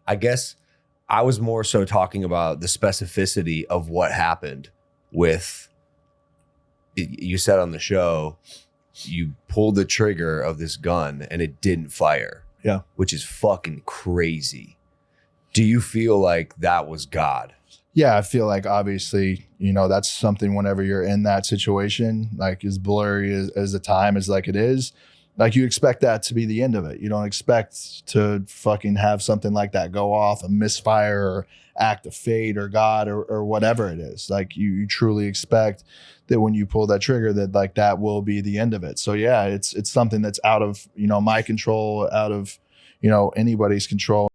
I guess I was more so talking about the specificity of what happened with, you said on the show, you pulled the trigger of this gun and it didn't fire. Yeah. Which is fucking crazy. Do you feel like that was God? Yeah, I feel like obviously, that's something whenever you're in that situation, like as blurry as the time is like it is, like you expect that to be the end of it. You don't expect to fucking have something like that go off, a misfire or act of fate or God or whatever it is. Like you truly expect that when you pull that trigger that like that will be the end of it. So yeah, it's something that's out of, my control, out of, anybody's control.